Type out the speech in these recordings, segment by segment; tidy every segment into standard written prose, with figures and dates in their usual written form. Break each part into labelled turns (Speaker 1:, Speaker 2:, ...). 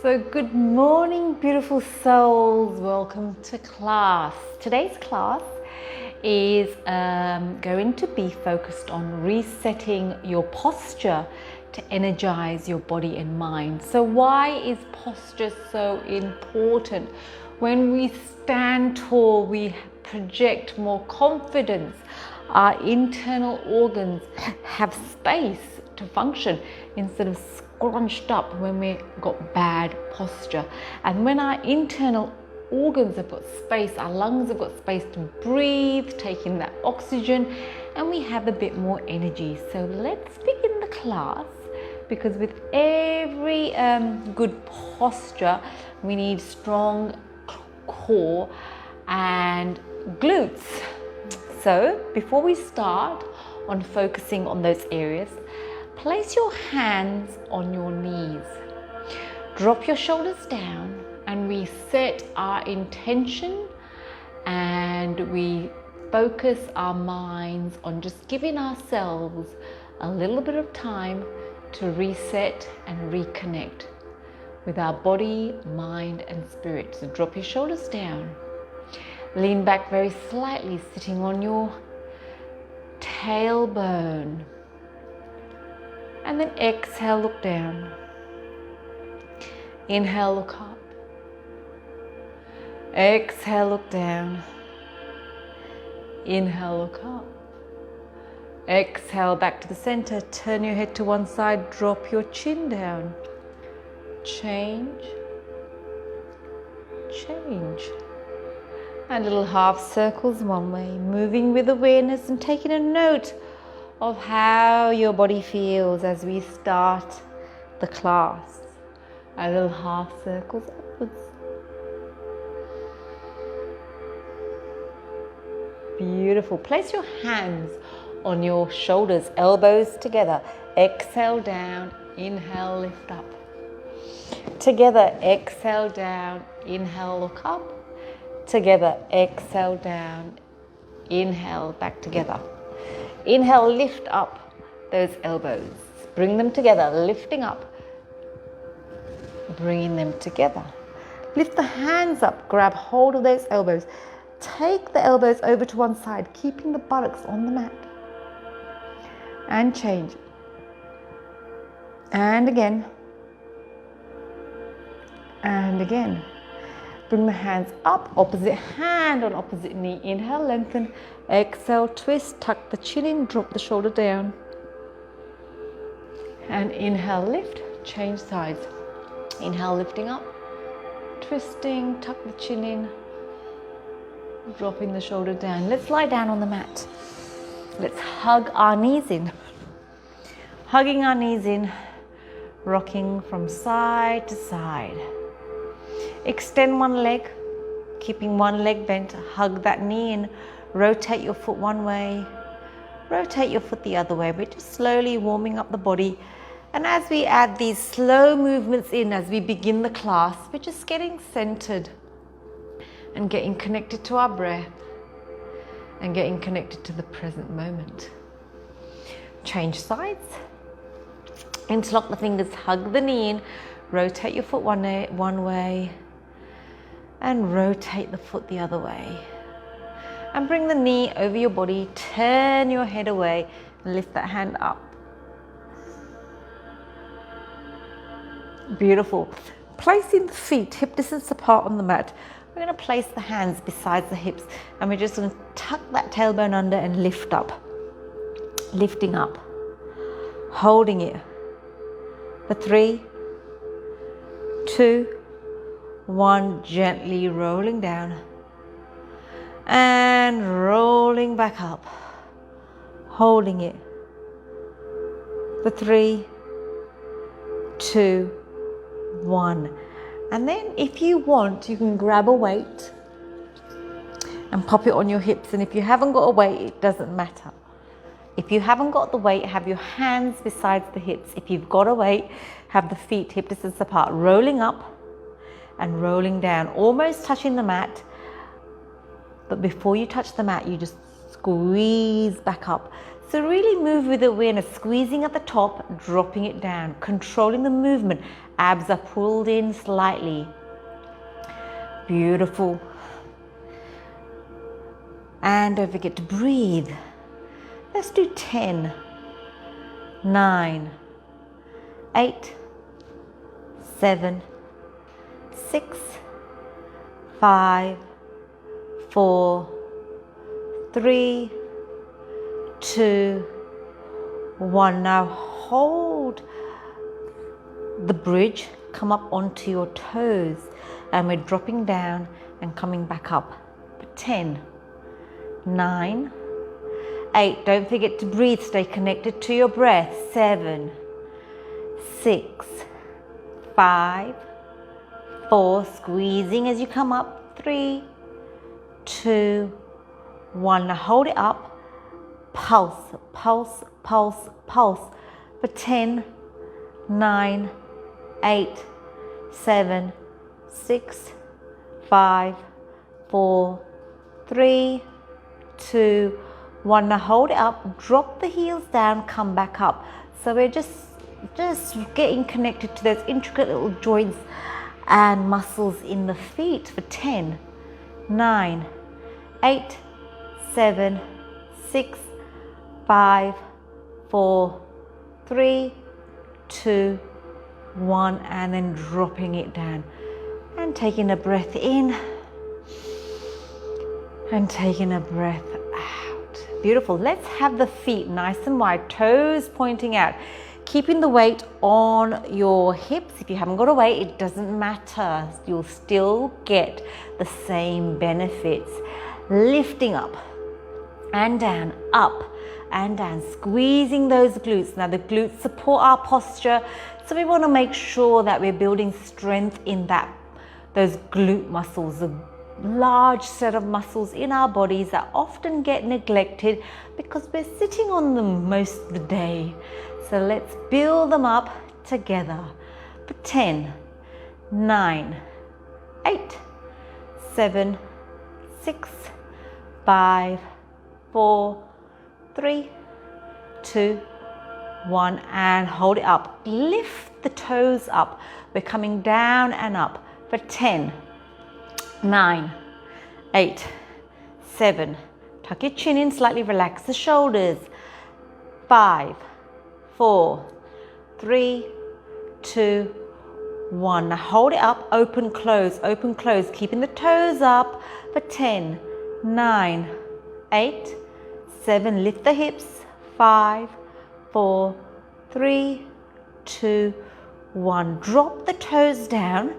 Speaker 1: So good morning, beautiful souls. Welcome to class. Today's class is going to be focused on resetting your posture to energize your body and mind. So why is posture so important? When we stand tall, we project more confidence. Our internal organs have space to function instead of scrunched up when we got bad posture. And when our internal organs have got space, our lungs have got space to breathe, take in that oxygen, and we have a bit more energy. So let's begin the class, because with every good posture, we need strong core and glutes. So before we start on focusing on those areas, place your hands on your knees. Drop your shoulders down and we set our intention and we focus our minds on just giving ourselves a little bit of time to reset and reconnect with our body, mind and spirit. So drop your shoulders down. Lean back very slightly, sitting on your tailbone. And then exhale, look down. Inhale, look up. Exhale, look down. Inhale, look up. Exhale, back to the center. Turn your head to one side, drop your chin down. Change. Change. And little half circles one way, moving with awareness and taking a note of how your body feels as we start the class. A little half circles upwards. Beautiful. Place your hands on your shoulders, elbows together. Exhale down, inhale, lift up. Together, exhale down, inhale, look up. Together, exhale down, inhale, back together. Inhale, lift up those elbows. Bring them together, lifting up, bringing them together. Lift the hands up, grab hold of those elbows. Take the elbows over to one side, keeping the buttocks on the mat. And change. And again. And again. Bring the hands up, opposite hand on opposite knee. Inhale, lengthen. Exhale, twist. Tuck the chin in, drop the shoulder down. And inhale, lift. Change sides. Inhale, lifting up. Twisting, tuck the chin in. Dropping the shoulder down. Let's lie down on the mat. Let's hug our knees in. Hugging our knees in. Rocking from side to side. Extend one leg, keeping one leg bent, hug that knee in, rotate your foot one way, rotate your foot the other way. We're just slowly warming up the body. And as we add these slow movements in, as we begin the class, we're just getting centered and getting connected to our breath and getting connected to the present moment. Change sides. Interlock the fingers, hug the knee in, rotate your foot one way, and rotate the foot the other way. And bring the knee over your body, turn your head away, and lift that hand up. Beautiful. Placing the feet hip distance apart on the mat, we're going to place the hands beside the hips, and we're just going to tuck that tailbone under and lift up. Lifting up. Holding it. For 3, 2, 1, gently rolling down and rolling back up, holding it for 3, 2, 1. And then if you want, you can grab a weight and pop it on your hips. And if you haven't got a weight, it doesn't matter. If you haven't got the weight, have your hands beside the hips. If you've got a weight, have the feet hip distance apart, rolling up and rolling down, almost touching the mat. But before you touch the mat, you just squeeze back up. So really move with awareness, squeezing at the top, dropping it down, controlling the movement. Abs are pulled in slightly. Beautiful. And don't forget to breathe. Let's do 10, 9, 8, 7, 6, 5, 4, 3, 2, 1. Now hold the bridge, come up onto your toes, and we're dropping down and coming back up. 10, 9, 8. Don't forget to breathe, stay connected to your breath. 7, 6, 5, 4. Squeezing as you come up. 3, 2, 1. Now hold it up. Pulse, pulse, pulse, pulse for 10, 9, 8, 7, 6, 5, 4, 3, 2, 1. Now hold it up, drop the heels down, come back up. So we're just getting connected to those intricate little joints and muscles in the feet for 10, 9, 8, 7, 6, 5, 4, 3, 2, 1, and then dropping it down and taking a breath in and taking a breath out. Beautiful. Let's have the feet nice and wide, toes pointing out, keeping the weight on your hips. If you haven't got a weight, it doesn't matter. You'll still get the same benefits. Lifting up and down, up and down, squeezing those glutes. Now the glutes support our posture, so we want to make sure that we're building strength in those glute muscles, a large set of muscles in our bodies that often get neglected because we're sitting on them most of the day. So let's build them up together for 10, 9, 8, 7, 6, 5, 4, 3, 2, 1, and hold it up. Lift the toes up. We're coming down and up for 10, 9, 8, 7. Tuck your chin in slightly, relax the shoulders. 5, 4, 3, 2, 1. Now hold it up, open, close, keeping the toes up for 10, 9, 8, 7. Lift the hips. 5, 4, 3, 2, 1. Drop the toes down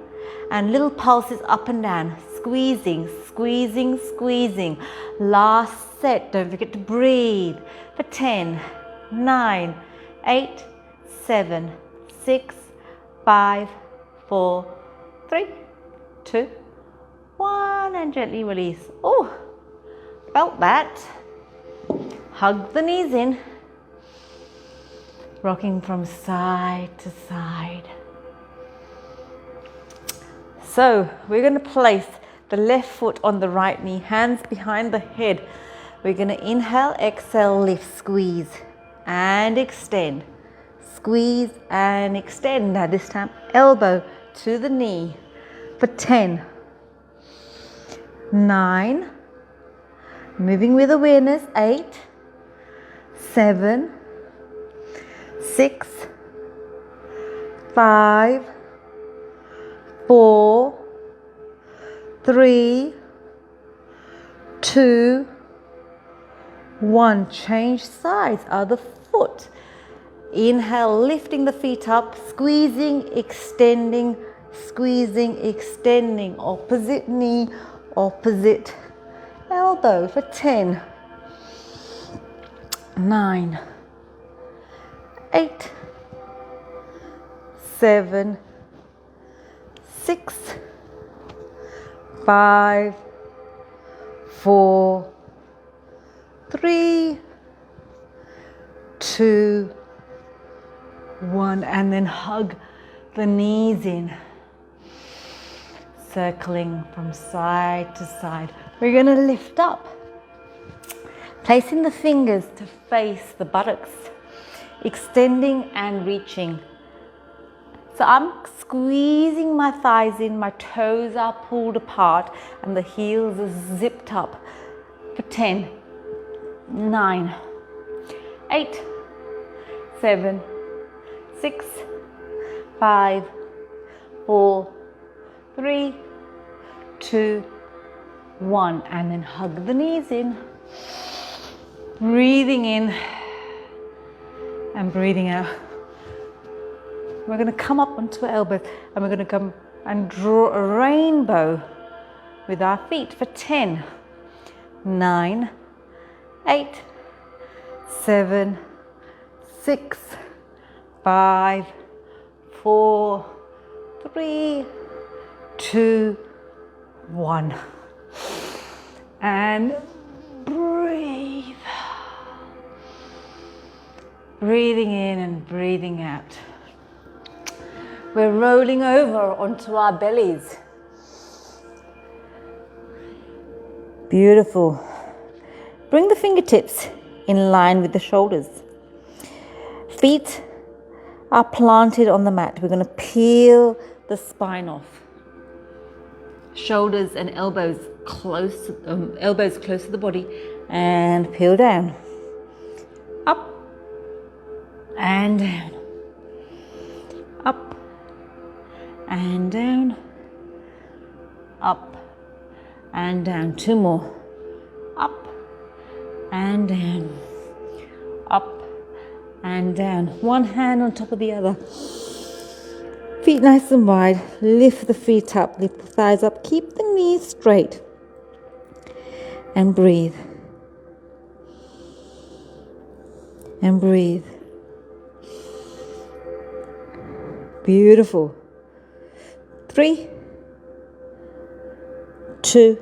Speaker 1: and little pulses up and down. Squeezing, squeezing, squeezing. Last set. Don't forget to breathe for 10, 9, 8, 7, 6, 5, 4, 3, 2, 1. And gently release. Oh, felt that. Hug the knees in, rocking from side to side. So we're going to place the left foot on the right knee, hands behind the head. We're going to inhale, exhale, lift, squeeze and extend. Squeeze and extend. Now this time, elbow to the knee for 10, 9, moving with awareness, 8, 7, 6, 5, 4, 3, 2, 1. Change sides, other foot. Inhale, lifting the feet up, squeezing, extending, squeezing, extending. Opposite knee, opposite elbow for 10, 9, 8, 7, 6, 5, 4, 3, 2, 1, and then hug the knees in, circling from side to side. We're going to lift up. Placing the fingers to face the buttocks, extending and reaching. So I'm squeezing my thighs in, my toes are pulled apart, and the heels are zipped up for 10, 9, 8, 7, 6, 5, 4, 3, 2, 1. And then hug the knees in, breathing in and breathing out. We're going to come up onto our elbows and we're going to come and draw a rainbow with our feet for 10, 9, 8, 7, 6, 5, 4, 3, 2, 1. And breathe. Breathing in and breathing out. We're rolling over onto our bellies. Beautiful. Bring the fingertips in line with the shoulders. Feet are planted on the mat. We're going to peel the spine off. Shoulders and elbows close to the body, and peel down. Up and down. Up and down, up and down. 2 more. Up and down, up and down. One hand on top of the other. Feet nice and wide. Lift the feet up, lift the thighs up. Keep the knees straight. And breathe. And breathe. Beautiful. 3, 2,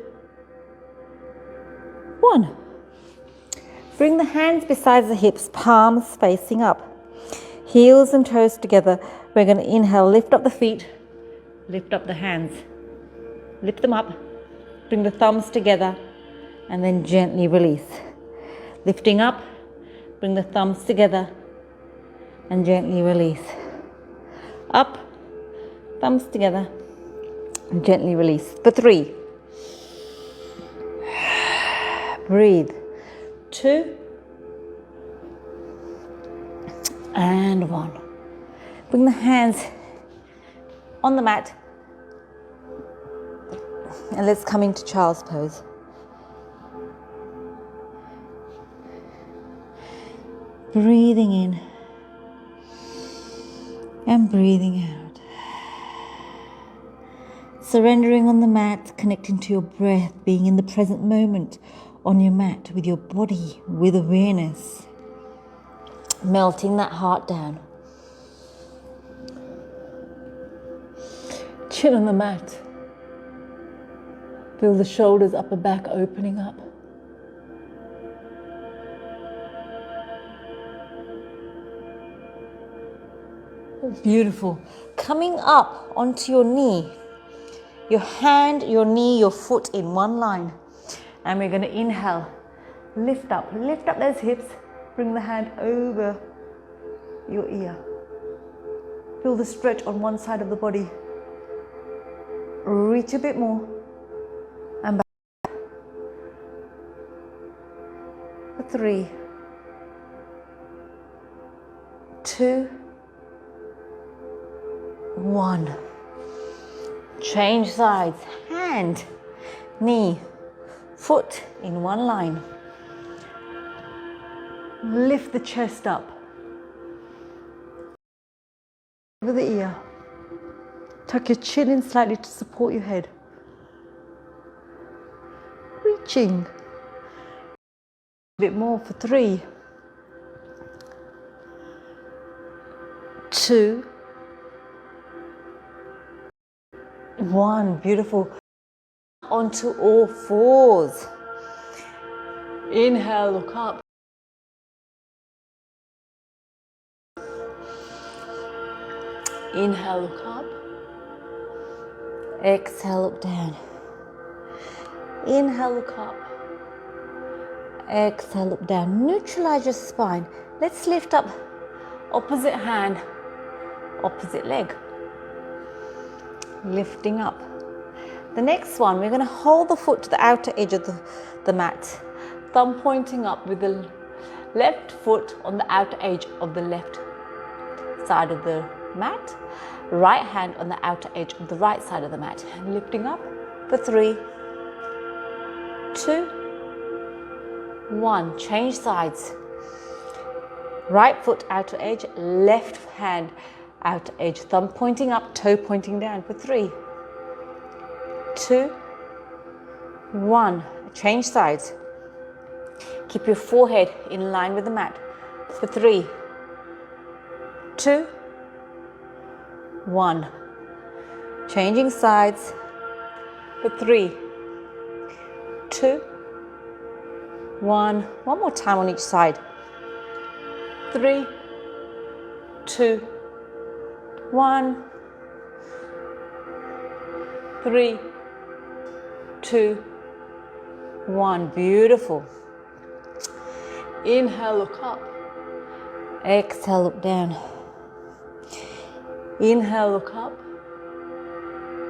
Speaker 1: 1. Bring the hands beside the hips, palms facing up. Heels and toes together. We're going to inhale, lift up the feet, lift up the hands. Lift them up, bring the thumbs together, and then gently release. Lifting up, bring the thumbs together, and gently release. Up, thumbs together, and gently release. For 3. Breathe. 2. And 1. Bring the hands on the mat. And let's come into child's pose. Breathing in and breathing out. Surrendering on the mat, connecting to your breath, being in the present moment on your mat with your body, with awareness. Melting that heart down. Chin on the mat. Feel the shoulders, upper back opening up. Beautiful. Coming up onto your knee. Your hand, your knee, your foot in one line. And we're going to inhale. Lift up those hips. Bring the hand over your ear. Feel the stretch on one side of the body. Reach a bit more. And back. For 3, 2, 1. Change sides. Hand, knee, foot in one line. Lift the chest up. Over the ear. Tuck your chin in slightly to support your head. Reaching. A bit more for 3, 2, 1. Beautiful. Onto all fours. Inhale, look up. Inhale, look up. Exhale, look down. Inhale, look up. Exhale, look down. Neutralize your spine. Let's lift up. Opposite hand, opposite leg. Lifting up. The next one, we're going to hold the foot to the outer edge of the mat. Thumb pointing up with the left foot on the outer edge of the left side of the mat. Right hand on the outer edge of the right side of the mat. And lifting up for 3, 2, 1. Change sides. Right foot outer edge, left hand outer edge. Thumb pointing up, toe pointing down for 3, 2, 1. Change sides. Keep your forehead in line with the mat for 3, 2, 1. Changing sides for 3, 2, 1. One more time on each side. 3, 2, 1. 3, 2, 1. Beautiful. Inhale, look up. Exhale, look down. Inhale, look up.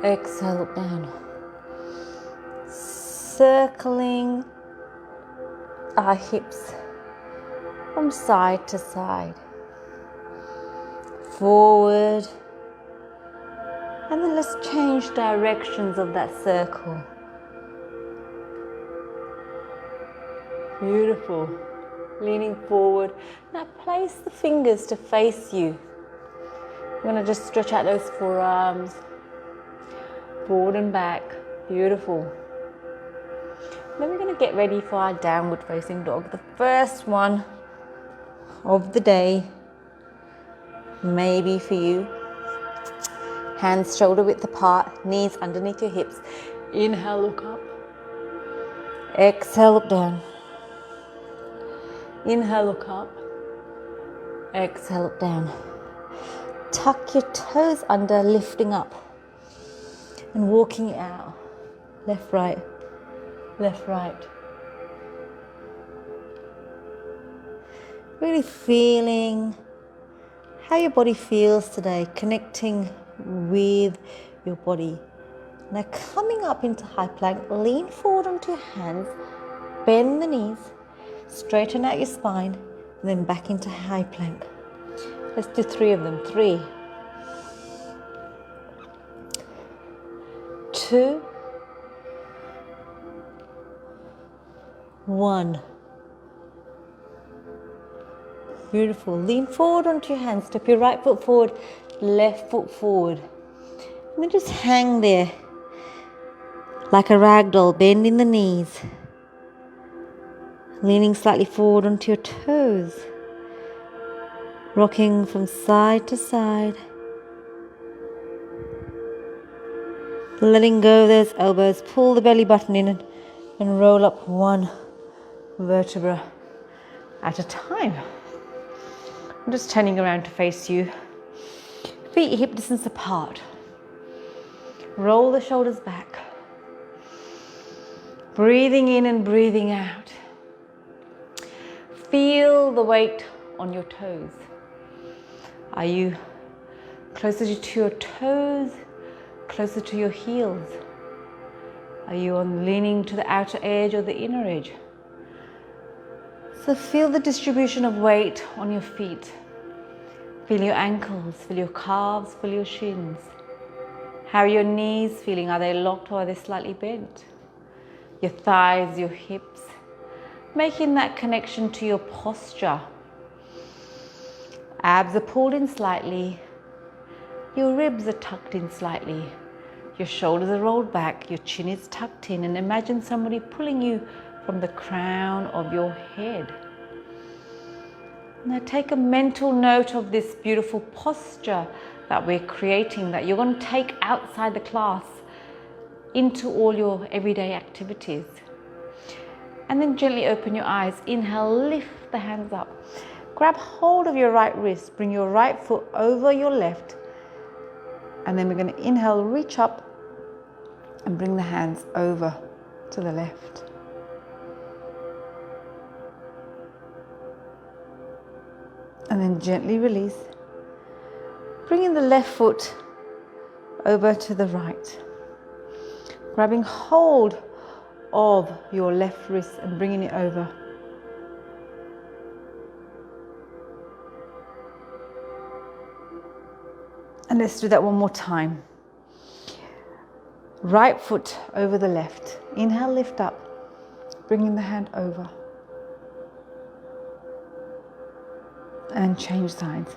Speaker 1: Exhale, look down. Circling our hips from side to side. Forward. And then let's change directions of that circle. Beautiful. Leaning forward. Now place the fingers to face you. I'm going to just stretch out those forearms. Forward and back. Beautiful. Then we're going to get ready for our downward facing dog. The first one of the day. Maybe for you. Hands shoulder width apart. Knees underneath your hips. Inhale, look up. Exhale, look down. Inhale, look up. Exhale, look down. Tuck your toes under, lifting up. And walking out. Left, right. Left, right. Really feeling how your body feels today. Connecting with your body. Now coming up into high plank, lean forward onto your hands. Bend the knees. Straighten out your spine and then back into high plank. Let's do 3 of them. 3, 2, 1. Beautiful. Lean forward onto your hands. Step your right foot forward, left foot forward. And then just hang there like a rag doll, bending the knees. Leaning slightly forward onto your toes. Rocking from side to side. Letting go of those elbows. Pull the belly button in and roll up 1 vertebra at a time. I'm just turning around to face you. Feet hip distance apart. Roll the shoulders back. Breathing in and breathing out. Feel the weight on your toes. Are you closer to your toes, closer to your heels? Are you leaning to the outer edge or the inner edge? So feel the distribution of weight on your feet. Feel your ankles, feel your calves, feel your shins. How are your knees feeling? Are they locked or are they slightly bent? Your thighs, your hips. Making that connection to your posture. Abs are pulled in slightly. Your ribs are tucked in slightly. Your shoulders are rolled back. Your chin is tucked in. And imagine somebody pulling you from the crown of your head. Now take a mental note of this beautiful posture that we're creating, that you're going to take outside the class into all your everyday activities. And then gently open your eyes. Inhale, lift the hands up. Grab hold of your right wrist. Bring your right foot over your left. And then we're going to inhale, reach up and bring the hands over to the left. And then gently release. Bringing the left foot over to the right. Grabbing hold of your left wrist and bringing it over. And let's do that one more time. Right foot over the left. Inhale, lift up. Bringing the hand over. And change sides.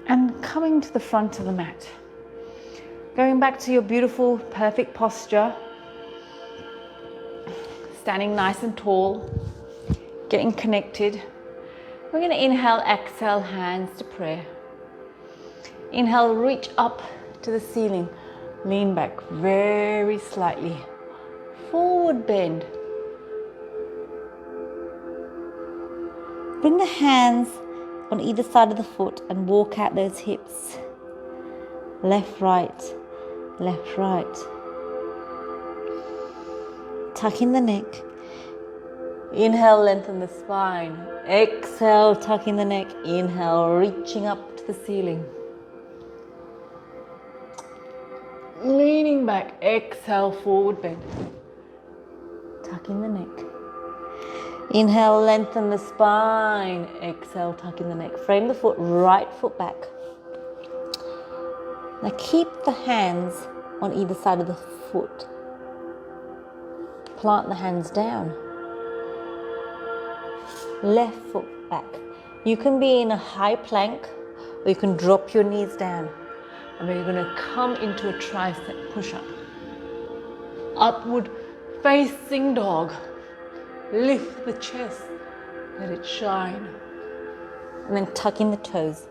Speaker 1: And coming to the front of the mat. Going back to your beautiful, perfect posture. Standing nice and tall. Getting connected. We're going to inhale, exhale, hands to prayer. Inhale, reach up to the ceiling. Lean back very slightly. Forward bend. Bring the hands on either side of the foot and walk out those hips. Left, right, left, right. Tuck in the neck. Inhale, lengthen the spine. Exhale, tuck in the neck. Inhale, reaching up to the ceiling. Leaning back. Exhale, forward bend. Tuck in the neck. Inhale, lengthen the spine. Exhale, tuck in the neck. Frame the foot, right foot back. Now keep the hands on either side of the foot. Plant the hands down. Left foot back. You can be in a high plank or you can drop your knees down. And then you're going to come into a tricep push-up. Upward facing dog. Lift the chest. Let it shine. And then tuck in the toes.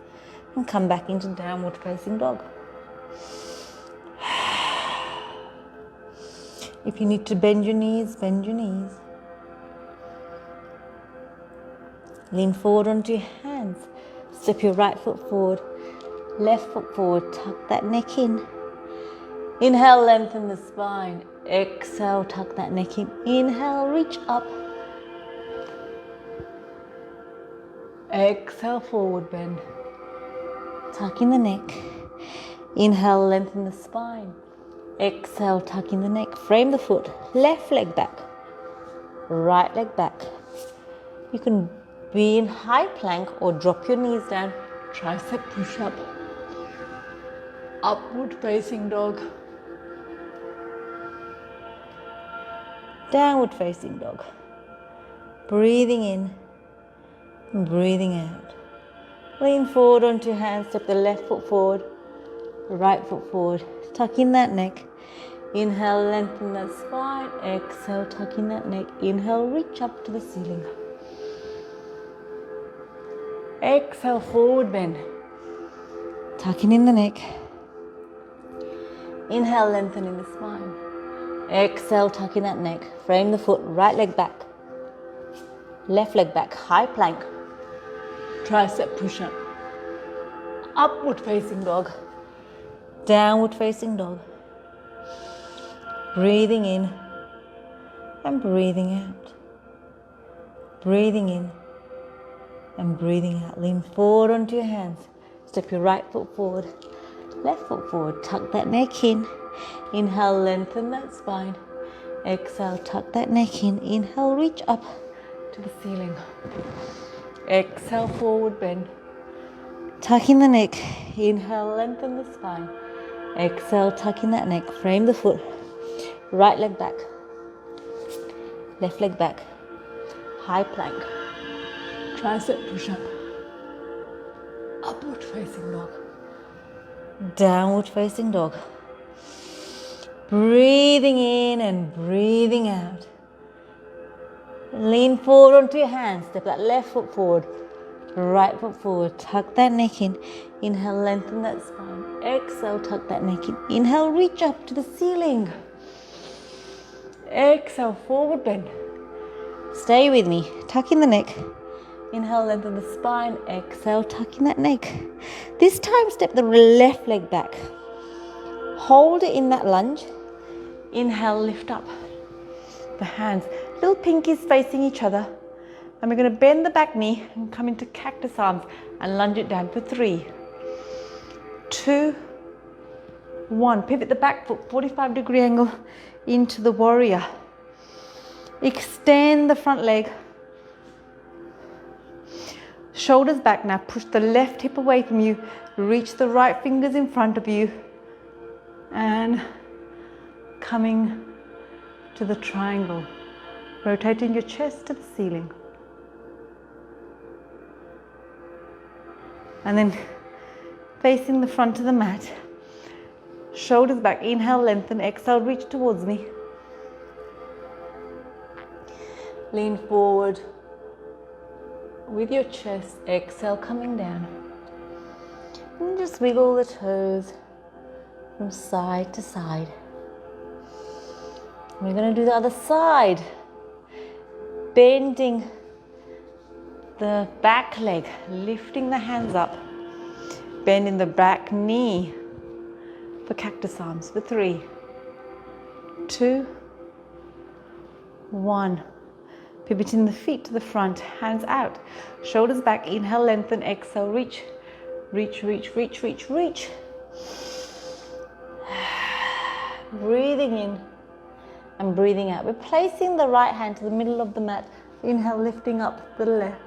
Speaker 1: And come back into downward facing dog. If you need to bend your knees, bend your knees. Lean forward onto your hands. Step your right foot forward. Left foot forward. Tuck that neck in. Inhale, lengthen the spine. Exhale, tuck that neck in. Inhale, reach up. Exhale, forward bend. Tuck in the neck. Inhale, lengthen the spine. Exhale, tuck in the neck. Frame the foot. Left leg back. Right leg back. You can be in high plank or drop your knees down. Tricep push up. Upward facing dog. Downward facing dog. Breathing in and breathing out. Lean forward onto your hands. Step the left foot forward. Right foot forward. Tuck in that neck. Inhale, lengthen that spine. Exhale, tuck in that neck. Inhale, reach up to the ceiling. Exhale, forward bend. Tucking in the neck. Inhale, lengthening the spine. Exhale, tucking that neck. Frame the foot, right leg back. Left leg back, high plank. Tricep push-up. Upward facing dog. Downward facing dog. Breathing in and breathing out. Breathing in and breathing out. Lean forward onto your hands. Step your right foot forward. Left foot forward. Tuck that neck in. Inhale, lengthen that spine. Exhale, tuck that neck in. Inhale, reach up to the ceiling. Exhale, forward bend. Tuck in the neck. Inhale, lengthen the spine. Exhale, tuck in that neck. Frame the foot. Right leg back. Left leg back. High plank. Tricep push-up. Upward facing dog. Downward facing dog. Breathing in and breathing out. Lean forward onto your hands. Step that left foot forward. Right foot forward. Tuck that neck in. Inhale, lengthen that spine. Exhale, tuck that neck in. Inhale, reach up to the ceiling. Exhale, forward bend. Stay with me. Tuck in the neck. Inhale, lengthen the spine. Exhale, tuck in that neck. This time, step the left leg back. Hold it in that lunge. Inhale, lift up. The hands, little pinkies facing each other. And we're going to bend the back knee and come into cactus arms and lunge it down for 3, 2, 1. Pivot the back foot, 45-degree angle into the warrior. Extend the front leg. Shoulders back now. Push the left hip away from you. Reach the right fingers in front of you. And coming to the triangle. Rotating your chest to the ceiling. And then facing the front of the mat. Shoulders back. Inhale, lengthen. Exhale, reach towards me. Lean forward with your chest. Exhale, coming down. And just wiggle the toes from side to side. We're going to do the other side. Bending the back leg, lifting the hands up, bending the back knee for cactus arms for 3, 2, 1. Pivoting the feet to the front, hands out, shoulders back. Inhale, lengthen. Exhale, reach, reach, reach, reach, reach, reach. Breathing in and breathing out. We're placing the right hand to the middle of the mat. Inhale, lifting up the left.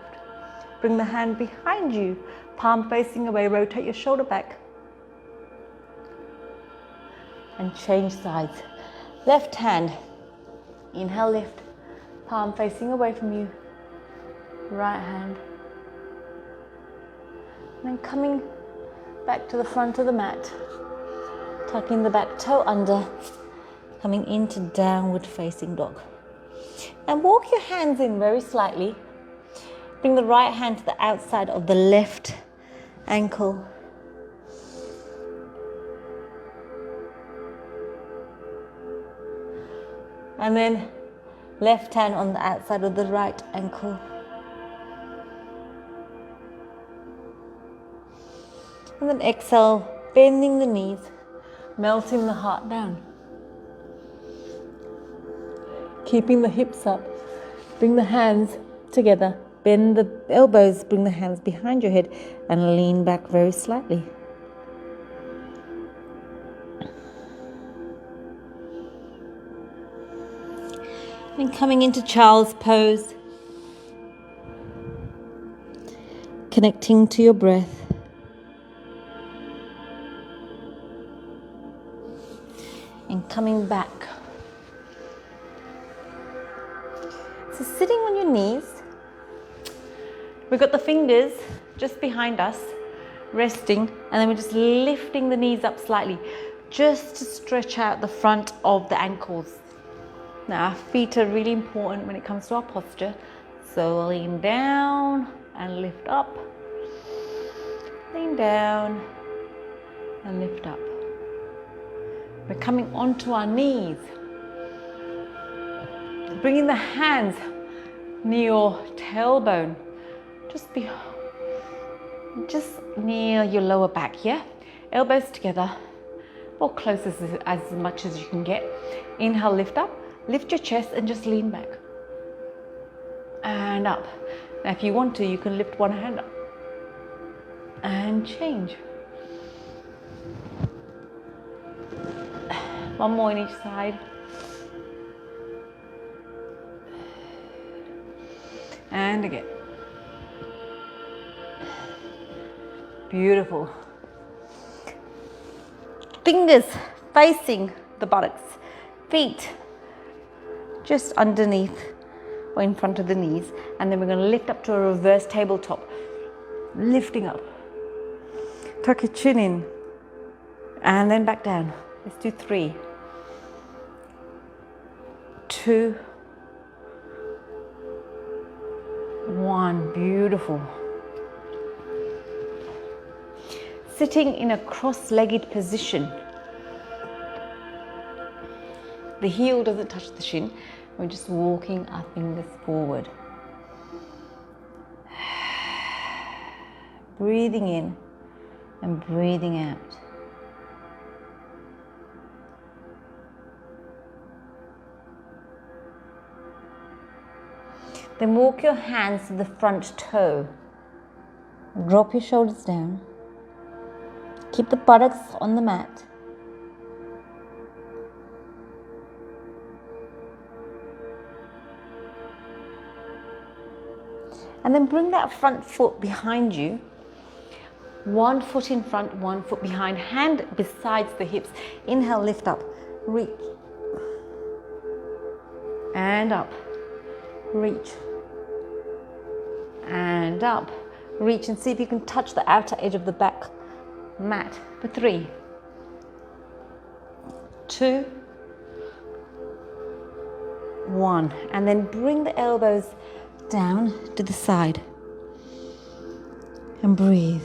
Speaker 1: Bring the hand behind you, palm facing away. Rotate your shoulder back. And change sides. Left hand. Inhale, lift. Palm facing away from you. Right hand. And then coming back to the front of the mat. Tucking the back toe under. Coming into downward facing dog. And walk your hands in very slightly. Bring the right hand to the outside of the left ankle. And then left hand on the outside of the right ankle. And then exhale, bending the knees, melting the heart down. Keeping the hips up. Bring the hands together. Bend the elbows, bring the hands behind your head and lean back very slightly. And coming into child's pose. Connecting to your breath. And coming back. So sitting on your knees. We've got the fingers just behind us, resting, and then we're just lifting the knees up slightly, just to stretch out the front of the ankles. Now, our feet are really important when it comes to our posture. So lean down and lift up. Lean down and lift up. We're coming onto our knees. Bringing the hands near your tailbone. Just near your lower back, yeah? Elbows together, or close as much as you can get. Inhale, lift up, lift your chest and just lean back. And up. Now if you want to, you can lift one hand up. And change. One more on each side. And again. Beautiful. Fingers facing the buttocks. Feet just underneath or in front of the knees. And then we're going to lift up to a reverse tabletop. Lifting up. Tuck your chin in. And then back down. Let's do 3, 2, 1. Beautiful. Sitting in a cross-legged position. The heel doesn't touch the shin. We're just walking our fingers forward. Breathing in and breathing out. Then walk your hands to the front toe. Drop your shoulders down. Keep the buttocks on the mat. And then bring that front foot behind you. One foot in front, one foot behind, hand besides the hips. Inhale, lift up, reach. And up, reach. And up, reach, and see if you can touch the outer edge of the back mat for 3, 2, 1. And then bring the elbows down to the side and breathe.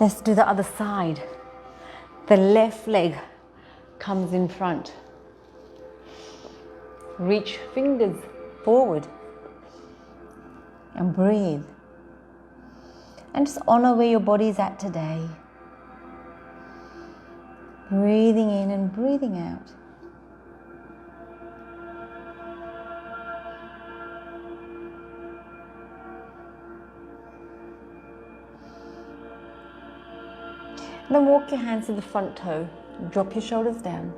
Speaker 1: Let's do the other side. The left leg comes in front. Reach fingers forward and breathe. And just honor where your body's at today. Breathing in and breathing out. Then walk your hands to the front toe. Drop your shoulders down.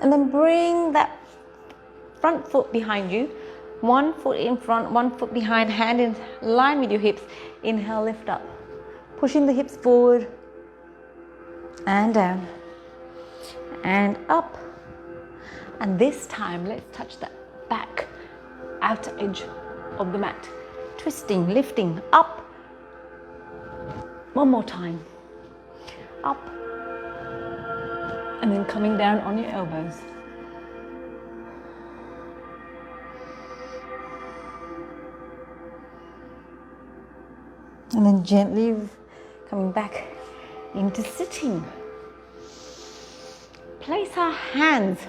Speaker 1: And then bring that front foot behind you. One foot in front, one foot behind, hand in line with your hips. Inhale, lift up. Pushing the hips forward and down and up. And this time, let's touch that back outer edge of the mat. Twisting, lifting, up. One more time. Up. And then coming down on your elbows. And then gently coming back into sitting. Place our hands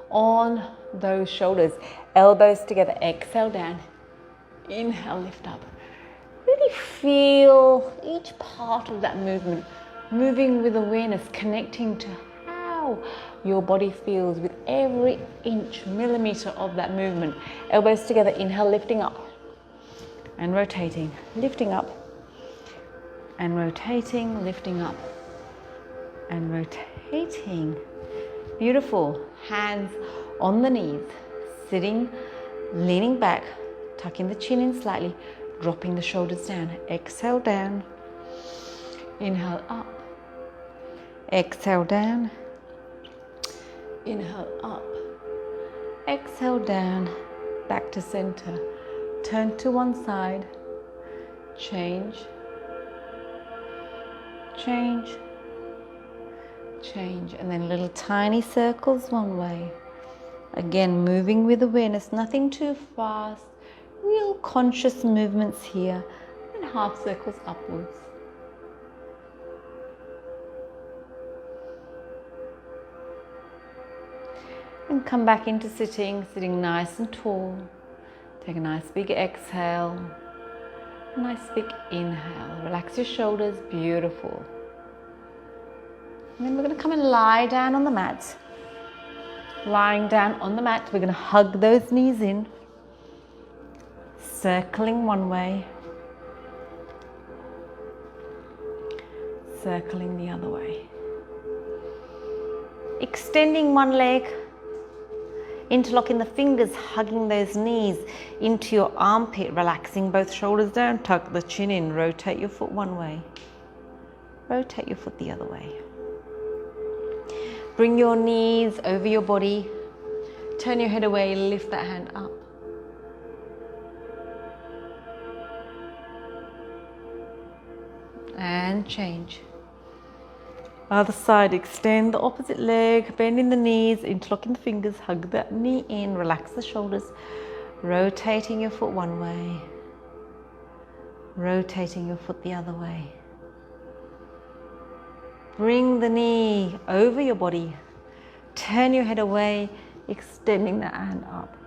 Speaker 1: on those shoulders. Elbows together. Exhale down. Inhale, lift up. Really feel each part of that movement, moving with awareness, connecting to how your body feels with every inch, millimeter of that movement. Elbows together, inhale, lifting up and rotating, lifting up and rotating, lifting up and rotating. Beautiful. Hands on the knees, sitting, leaning back, tucking the chin in slightly, dropping the shoulders down. Exhale down. Inhale up. Exhale down. Inhale up. Exhale down. Back to center. Turn to one side. Change. Change. Change. And then little tiny circles one way. Again, moving with awareness, nothing too fast. Real conscious movements here, and half circles upwards. And come back into sitting, sitting nice and tall. Take a nice big exhale, a nice big inhale. Relax your shoulders, beautiful. And then we're going to come and lie down on the mat. Lying down on the mat, we're going to hug those knees in. Circling one way, circling the other way. Extending one leg, interlocking the fingers, hugging those knees into your armpit, relaxing both shoulders down, tuck the chin in, rotate your foot one way, rotate your foot the other way. Bring your knees over your body, turn your head away, lift that hand up. And change. Other side, extend the opposite leg, bending the knees, interlocking the fingers, hug that knee in, relax the shoulders, rotating your foot one way, rotating your foot the other way. Bring the knee over your body, turn your head away, extending that hand up.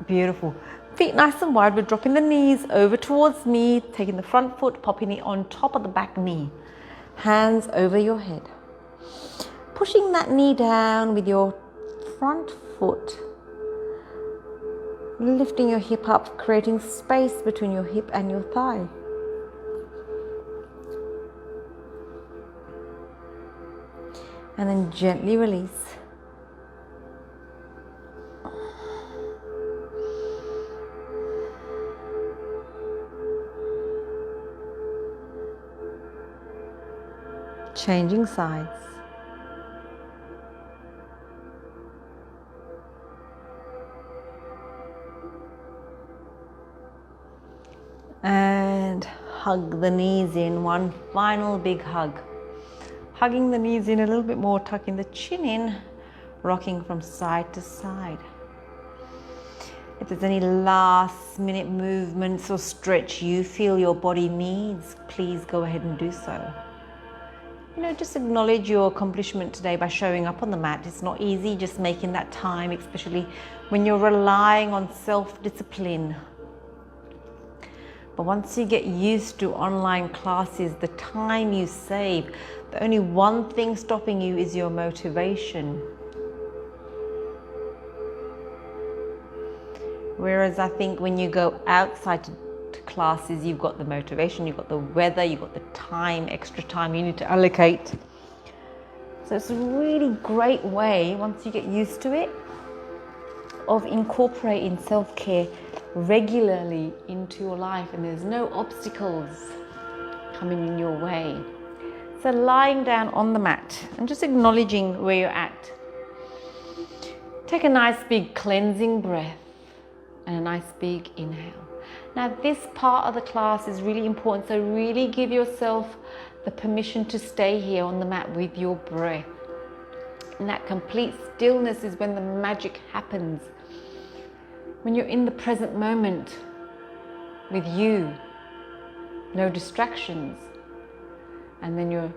Speaker 1: Beautiful. feet nice and wide. We're dropping the knees over towards me, taking the front foot, popping it on top of the back knee. Hands over your head. Pushing that knee down with your front foot. Lifting your hip up, creating space between your hip and your thigh. And then gently release. Changing sides. And hug the knees in, one final big hug. Hugging the knees in a little bit more, tucking the chin in, rocking from side to side. If there's any last minute movements or stretch you feel your body needs, please go ahead and do so. Just acknowledge your accomplishment today by showing up on the mat. It's not easy just making that time, especially when you're relying on self-discipline. But once you get used to online classes, the time you save, the only one thing stopping you is your motivation. Whereas I think when you go outside to classes, you've got the motivation, you've got the weather, you've got the time, extra time you need to allocate. So it's a really great way, once you get used to it, of incorporating self-care regularly into your life, and there's no obstacles coming in your way. So lying down on the mat and just acknowledging where you're at. Take a nice big cleansing breath and a nice big inhale. Now this part of the class is really important, so really give yourself the permission to stay here on the mat with your breath. And that complete stillness is when the magic happens. When you're in the present moment with you, no distractions, and then you're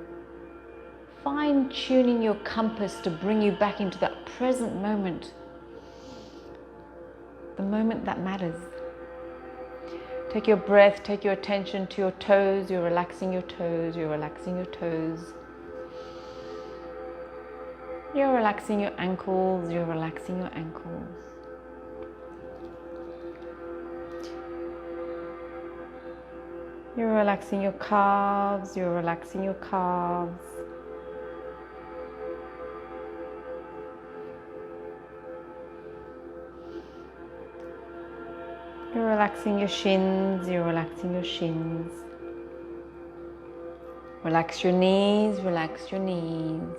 Speaker 1: fine-tuning your compass to bring you back into that present moment, the moment that matters. Take your breath, take your attention to your toes. You're relaxing your toes, you're relaxing your toes. You're relaxing your ankles, you're relaxing your ankles. You're relaxing your calves, you're relaxing your calves. You're relaxing your shins, you're relaxing your shins. Relax your knees, relax your knees.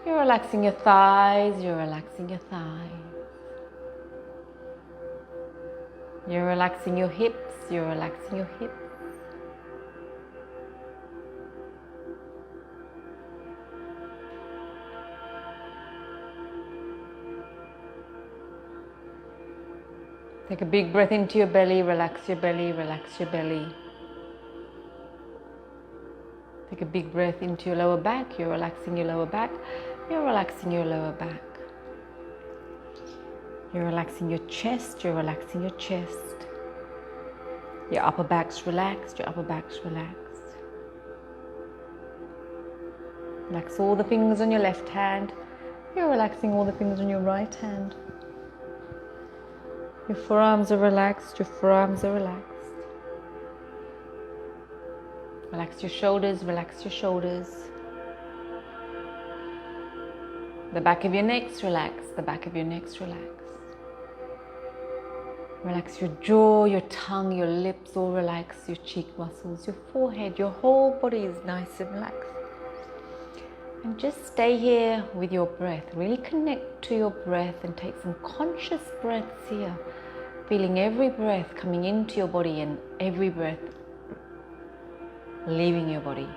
Speaker 1: You're relaxing your thighs, you're relaxing your thighs. You're relaxing your hips, you're relaxing your hips. Take a big breath into your belly, relax your belly, relax your belly. Take a big breath into your lower back, you're relaxing your lower back, you're relaxing your lower back. You're relaxing your chest, you're relaxing your chest. Your upper back's relaxed, your upper back's relaxed. Relax all the fingers on your left hand. You're relaxing all the fingers on your right hand. Your forearms are relaxed, your forearms are relaxed. Relax your shoulders, relax your shoulders. The back of your neck's relaxed, the back of your neck's relaxed. Relax your jaw, your tongue, your lips all relaxed, your cheek muscles, your forehead, your whole body is nice and relaxed. And just stay here with your breath. Really connect to your breath and take some conscious breaths here. Feeling every breath coming into your body and every breath leaving your body.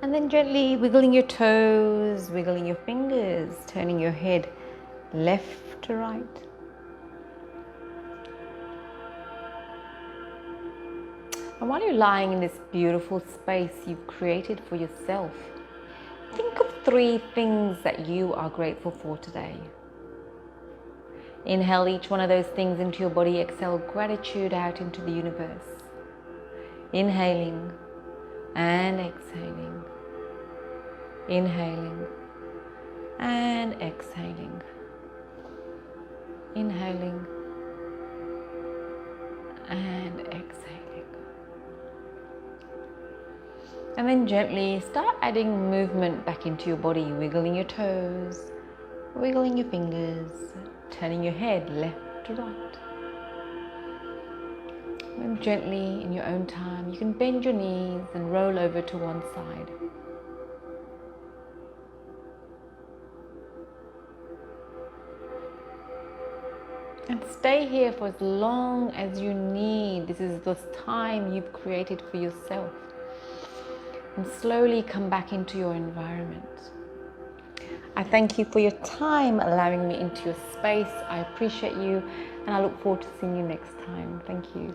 Speaker 1: And then gently wiggling your toes, wiggling your fingers, turning your head left to right. And while you're lying in this beautiful space you've created for yourself, think of 3 things that you are grateful for today. Inhale each one of those things into your body. Exhale gratitude out into the universe. Inhaling and exhaling. Inhaling and exhaling. Inhaling and exhaling. And then gently start adding movement back into your body, wiggling your toes, wiggling your fingers, turning your head left to right. And gently, in your own time, you can bend your knees and roll over to one side. And stay here for as long as you need. This is the time you've created for yourself. And slowly come back into your environment. I thank you for your time, allowing me into your space. I appreciate you, and I look forward to seeing you next time. Thank you.